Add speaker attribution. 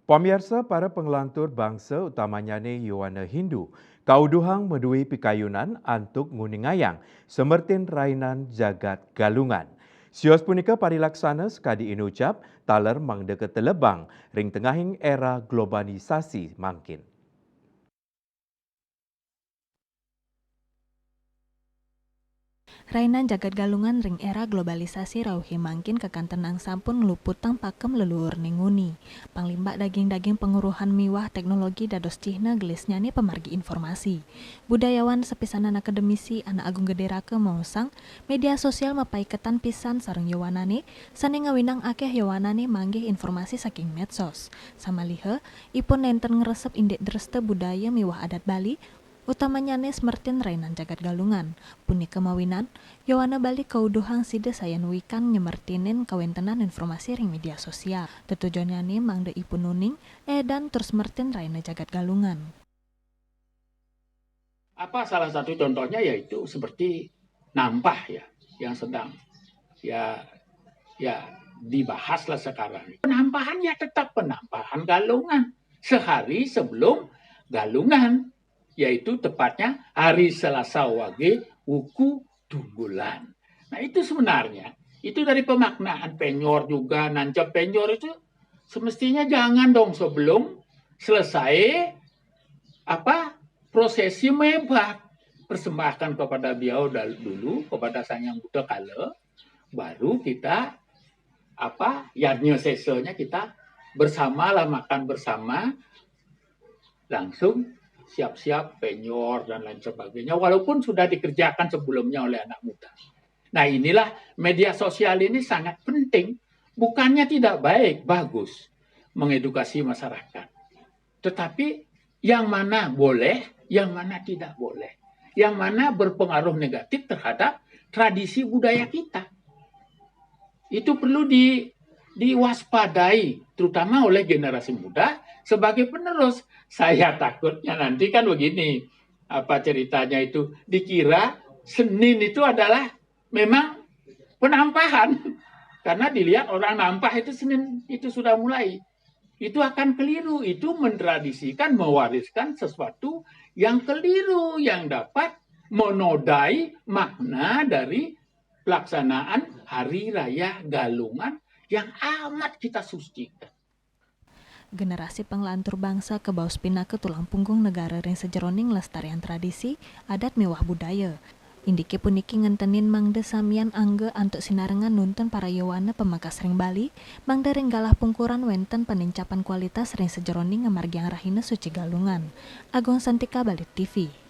Speaker 1: Pemirsa para pengelantur bangsa utamanya ni Yowana Hindu, kauduhang medui pikayunan antuk nguningayang semertin rainan jagat galungan. Sios punika parilaksana sekadi inucap taler mangdeke telebang ring tengahing era globalisasi mangkin.
Speaker 2: Rainan jagat galungan ring era globalisasi rauhi mangkin kekantenang sampun ngeluputang pakem leluhur ninguni. Panglimbak daging-daging penguruhan miwah teknologi dados cihna gelisnya nih pemargi informasi. Budayawan sepisanan akademisi anak agung gede rake mausang, media sosial mapai ketan pisan sareng yowanane, sane ngawinang akeh yowanane manggih informasi saking medsos. Samalihe, ipun nenten ngeresep indek dreste budaya miwah adat Bali, utamanya nes mertin rainan jagat galungan. Puni kemawinan, Yowana balik kauduhang side sayan wikan nyemertinin kawentenan informasi ring media sosial. Tetujuannya nih mangde ipun nuning, dan terus mertin rainan jagat galungan.
Speaker 3: Apa salah satu contohnya yaitu seperti nampah ya, yang sedang ya dibahaslah sekarang. Penampahannya tetap penampahan galungan sehari sebelum galungan, yaitu tepatnya hari Selasa Wage Wuku Tunggulan. Nah itu sebenarnya, itu dari pemaknaan penyor juga, nancap penyor itu semestinya jangan dong sebelum selesai prosesi mebak. Persembahkan kepada beliau dulu, kepada Sang Yang Buddha Kala, baru kita yarnya sesenya kita bersama lah, makan bersama, langsung siap-siap penyor dan lain sebagainya, walaupun sudah dikerjakan sebelumnya oleh anak muda. Nah inilah media sosial ini sangat penting, bukannya tidak baik, bagus mengedukasi masyarakat, tetapi yang mana boleh, yang mana tidak boleh, yang mana berpengaruh negatif terhadap tradisi budaya kita. Itu perlu diwaspadai, terutama oleh generasi muda sebagai penerus. Saya takutnya nanti kan begini, ceritanya itu dikira Senin itu adalah memang penampahan. Karena dilihat orang nampah itu Senin itu sudah mulai. Itu akan keliru, itu mentradisikan, mewariskan sesuatu yang keliru, yang dapat menodai makna dari pelaksanaan Hari Raya Galungan yang amat kita sucikan.
Speaker 2: Generasi penglantur bangsa ke baus pina ke tulang punggung negara ring sejeroning lestarian tradisi, adat mewah budaya. Indike puniki ngentenin mangde samian angge antuk sinarengan nuntun para yowana pemakas ring Bali, mangde ring galah pungkuran wenten penincapan kualitas ring sejeroning ngamargiang rahina suci galungan. Agung Santika, Bali TV.